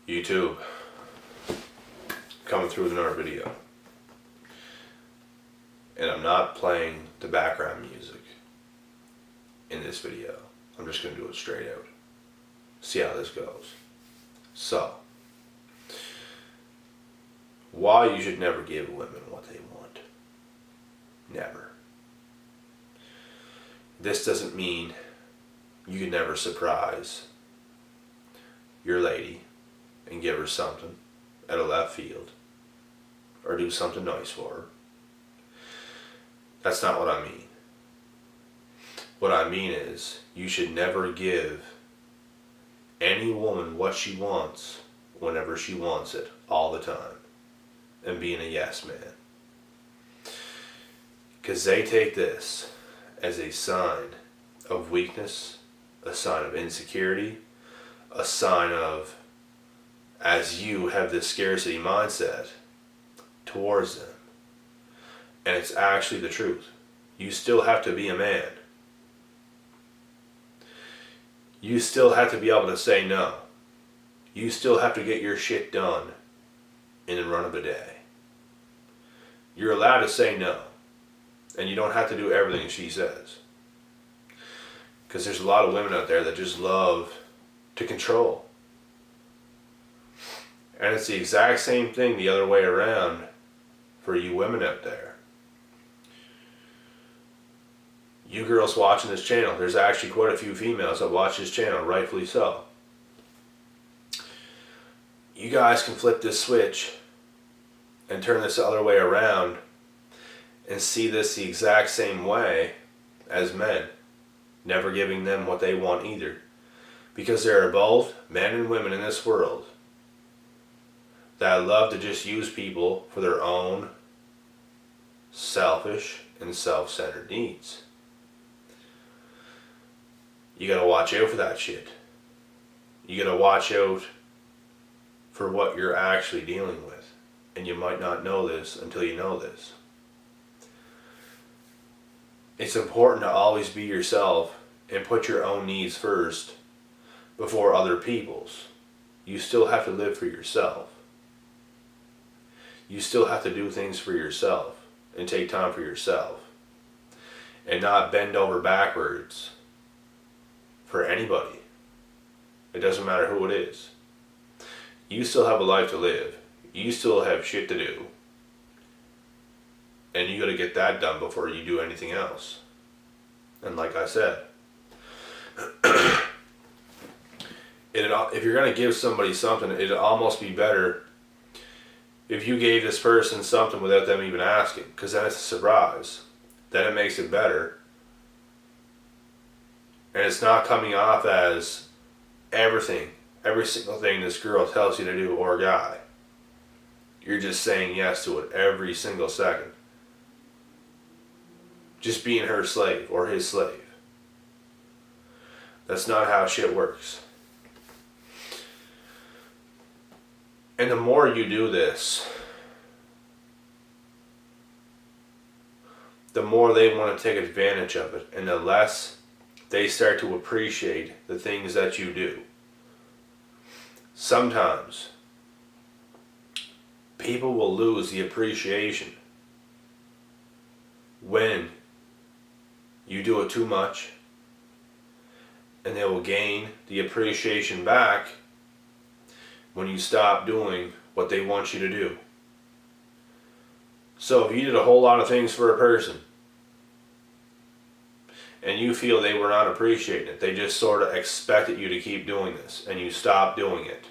YouTube, coming through with another video. And I'm not playing the background music in this video. I'm just going to do it straight out. See how this goes. So, why you should never give women what they want. Never. This doesn't mean you can never surprise your lady and give her something out of left field or do something nice for her. That's not what I mean. What I mean is you should never give any woman what she wants whenever she wants it all the time and being a yes man. Because they take this as a sign of weakness, a sign of insecurity, a sign of, as you have this scarcity mindset towards them. And it's actually the truth. You still have to be a man. You still have to be able to say no. You still have to get your shit done in the run of the day. You're allowed to say no. And you don't have to do everything she says. Because there's a lot of women out there that just love to control. And it's the exact same thing the other way around for you women out there. You girls watching this channel, there's actually quite a few females that watch this channel, rightfully so. You guys can flip this switch and turn this the other way around and see this the exact same way as men, never giving them what they want either. Because there are both men and women in this world that love to just use people for their own selfish and self-centered needs. You gotta watch out for that shit. You gotta watch out for what you're actually dealing with. And you might not know this until you know this. It's important to always be yourself and put your own needs first before other people's. You still have to live for yourself. You still have to do things for yourself and take time for yourself. And not bend over backwards for anybody. It doesn't matter who it is. You still have a life to live. You still have shit to do. And you gotta get that done before you do anything else. And like I said, if you're gonna give somebody something, it'd almost be better if you gave this person something without them even asking. Because then it's a surprise. Then it makes it better. And it's not coming off as every single thing this girl tells you to do, or guy. You're just saying yes to it every single second. Just being her slave or his slave. That's not how shit works. And the more you do this, the more they want to take advantage of it, and the less they start to appreciate the things that you do. Sometimes people will lose the appreciation when you do it too much, and they will gain the appreciation back when you stop doing what they want you to do. So if you did a whole lot of things for a person and you feel they were not appreciating it, they just sort of expected you to keep doing this, and you stop doing it,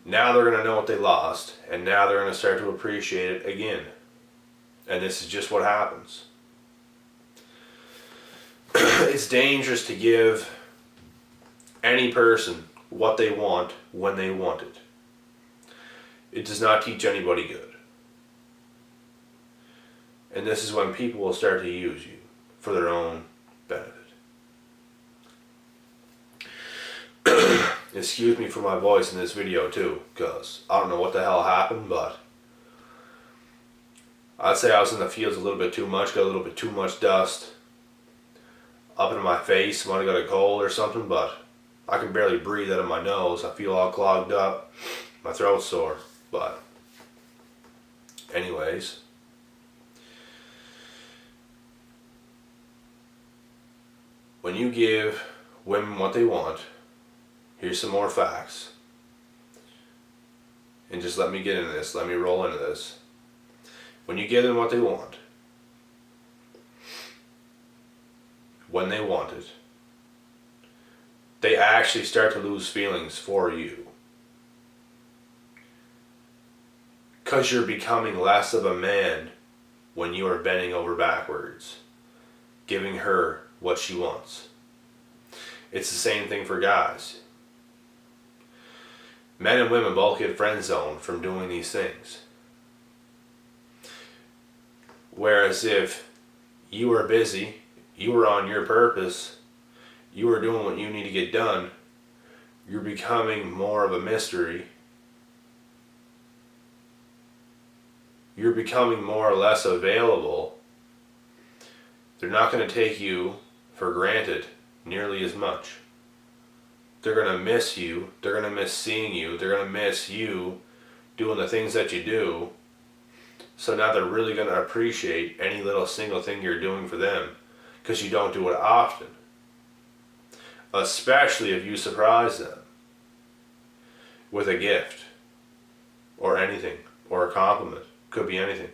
now they're going to know what they lost, and now they're going to start to appreciate it again. And this is just what happens. It's dangerous to give any person what they want when they want it. It does not teach anybody good. And this is when people will start to use you for their own benefit. Excuse me for my voice in this video too, because I don't know what the hell happened, but I'd say I was in the fields a little bit too much, got a little bit too much dust up in my face, might have got a cold or something, but I can barely breathe out of my nose. I feel all clogged up. My throat's sore. But anyways, when you give women what they want, here's some more facts. And just let me get into this. Let me roll into this. When you give them what they want, when they want it, they actually start to lose feelings for you. Because you're becoming less of a man when you are bending over backwards, giving her what she wants. It's the same thing for guys. Men and women both get friend zoned from doing these things. Whereas if you were busy, you were on your purpose, you were doing what you need to get done, you're becoming more of a mystery. You're becoming more or less available. They're not going to take you for granted nearly as much. They're going to miss you. They're going to miss seeing you. They're going to miss you doing the things that you do. So now they're really going to appreciate any little single thing you're doing for them, because you don't do it often. Especially if you surprise them with a gift or anything, or a compliment. Could be anything.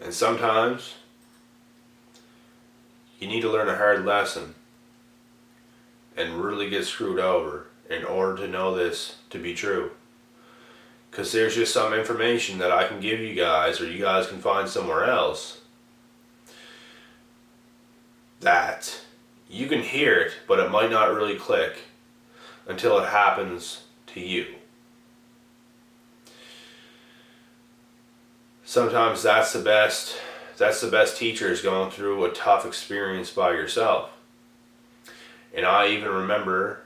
And sometimes you need to learn a hard lesson and really get screwed over in order to know this to be true. Because there's just some information that I can give you guys, or you guys can find somewhere else, that you can hear it, but it might not really click until it happens to you. Sometimes that's the best teacher, is going through a tough experience by yourself. And I even remember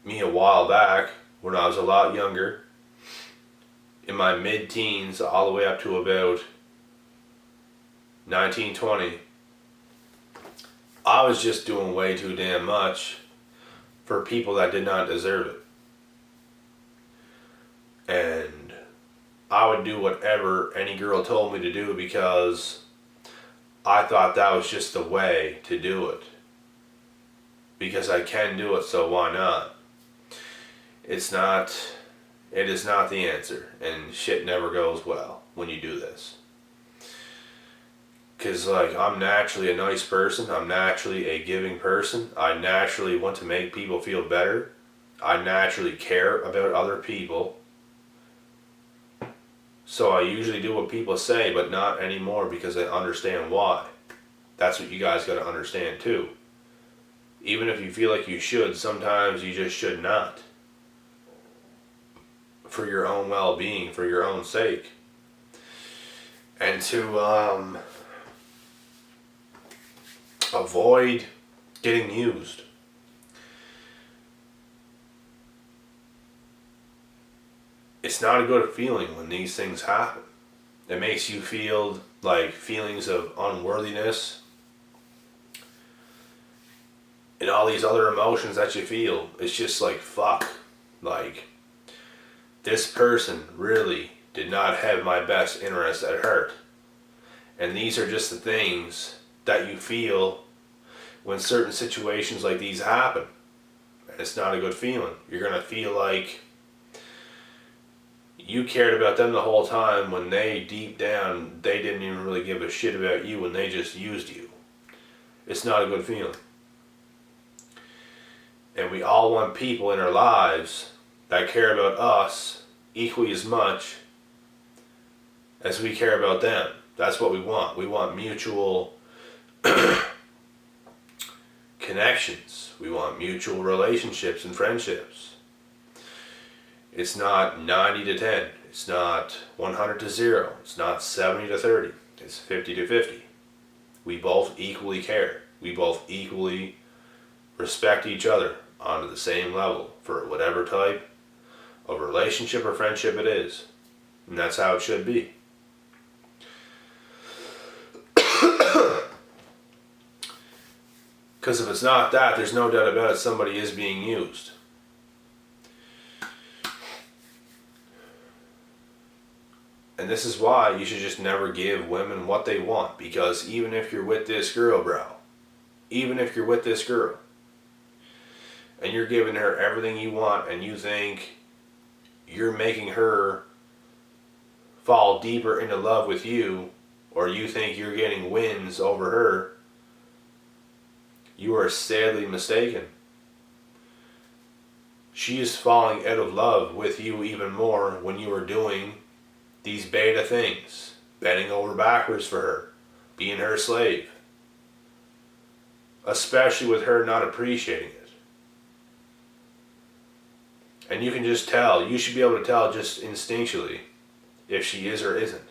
me a while back, when I was a lot younger, in my mid-teens, all the way up to about 19, 20, I was just doing way too damn much for people that did not deserve it. And I would do whatever any girl told me to do because I thought that was just the way to do it. Because I can do it, so why not? It is not the answer, and shit never goes well when you do this. Because, like, I'm naturally a nice person, I'm naturally a giving person, I naturally want to make people feel better, I naturally care about other people, so I usually do what people say, but not anymore because I understand why. That's what you guys gotta understand too. Even if you feel like you should, sometimes you just should not. For your own well-being, for your own sake. And to avoid getting used. It's not a good feeling when these things happen. It makes you feel like feelings of unworthiness and all these other emotions that you feel. It's just like, fuck. Like, this person really did not have my best interest at heart. And these are just the things that you feel when certain situations like these happen. And it's not a good feeling. You're going to feel like you cared about them the whole time when they, deep down, they didn't even really give a shit about you and they just used you. It's not a good feeling. And we all want people in our lives that care about us equally as much as we care about them. That's what we want. We want mutual connections. We want mutual relationships and friendships. It's not 90 to 10. It's not 100 to 0. It's not 70 to 30. It's 50 to 50. We both equally care. We both equally respect each other. onto the same level for whatever type of relationship or friendship it is. And that's how it should be. Because if it's not that, there's no doubt about it, somebody is being used. And this is why you should just never give women what they want. Because even if you're with this girl, bro, even if you're with this girl, and you're giving her everything you want, and you think you're making her fall deeper into love with you, or you think you're getting wins over her, you are sadly mistaken. She is falling out of love with you even more when you are doing these beta things, bending over backwards for her, being her slave, especially with her not appreciating it. And you can just tell, you should be able to tell just instinctually if she is or isn't.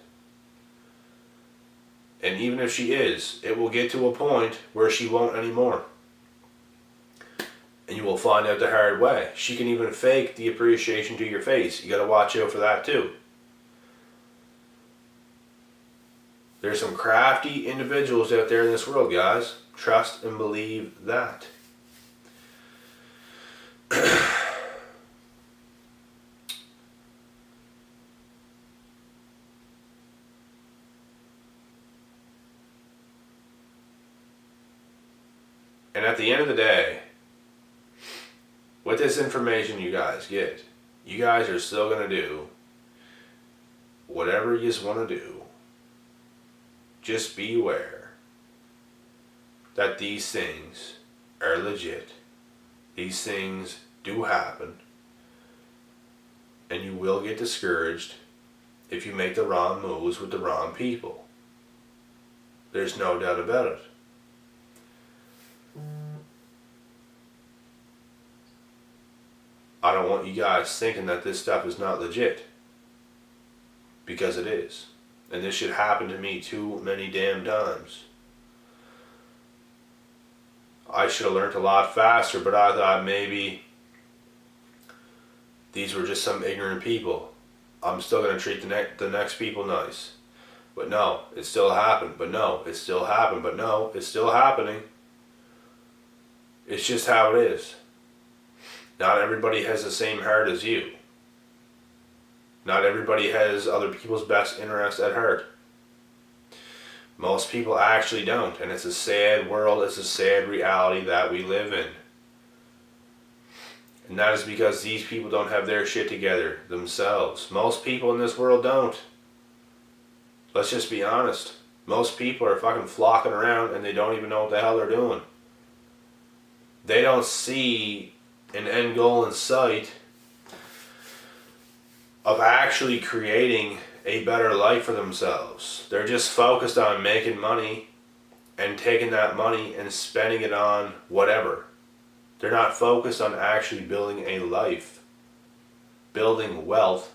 And even if she is, it will get to a point where she won't anymore. And you will find out the hard way. She can even fake the appreciation to your face. You got to watch out for that too. There's some crafty individuals out there in this world, guys. Trust and believe that. And at the end of the day, with this information you guys get, you guys are still going to do whatever you just want to do. Just be aware that these things are legit. These things do happen. And you will get discouraged if you make the wrong moves with the wrong people. There's no doubt about it. I don't want you guys thinking that this stuff is not legit. Because it is. And this should happen to me too many damn times. I should have learned a lot faster, but I thought maybe these were just some ignorant people. I'm still going to treat the next people nice. But no, it still happened. But no, it still happened. But no, it's still happening. It's just how it is. Not everybody has the same heart as you. Not everybody has other people's best interests at heart. Most people actually don't, and it's a sad world, it's a sad reality that we live in. And that is because these people don't have their shit together themselves. Most people in this world don't. Let's just be honest. Most people are fucking flocking around and they don't even know what the hell they're doing. They don't see an end goal in sight of actually creating a better life for themselves. They're just focused on making money and taking that money and spending it on whatever. They're not focused on actually building a life, building wealth,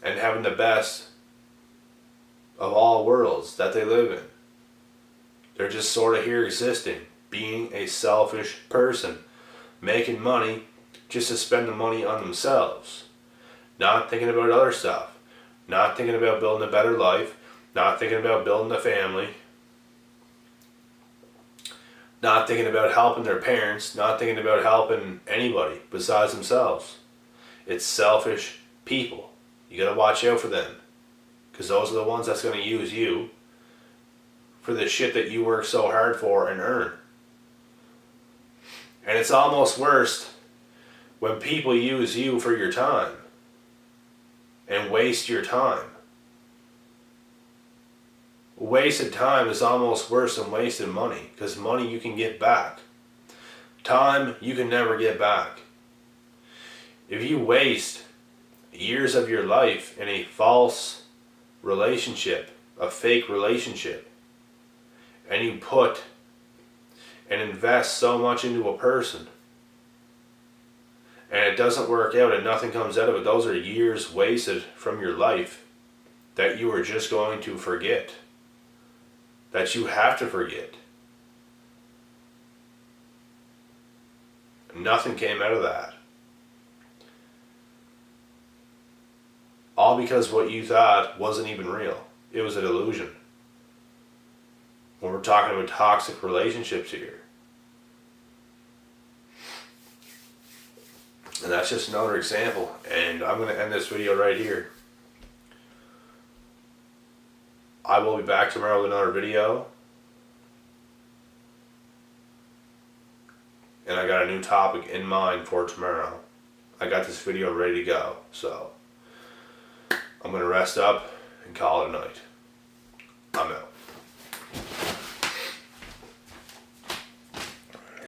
and having the best of all worlds that they live in. They're just sort of here existing, being a selfish person, making money just to spend the money on themselves. Not thinking about other stuff. Not thinking about building a better life. Not thinking about building a family. Not thinking about helping their parents. Not thinking about helping anybody besides themselves. It's selfish people. You gotta watch out for them. Because those are the ones that's gonna use you for the shit that you work so hard for and earn. And it's almost worse when people use you for your time and waste your time. Wasted time is almost worse than wasted money, because money you can get back. Time you can never get back. If you waste years of your life in a false relationship, a fake relationship, and you put and invest so much into a person, and it doesn't work out and nothing comes out of it, those are years wasted from your life that you are just going to forget. That you have to forget. Nothing came out of that. All because what you thought wasn't even real. It was an illusion. When we're talking about toxic relationships here. And that's just another example. And I'm going to end this video right here. I will be back tomorrow with another video. And I got a new topic in mind for tomorrow. I got this video ready to go. So I'm going to rest up and call it a night. I'm out.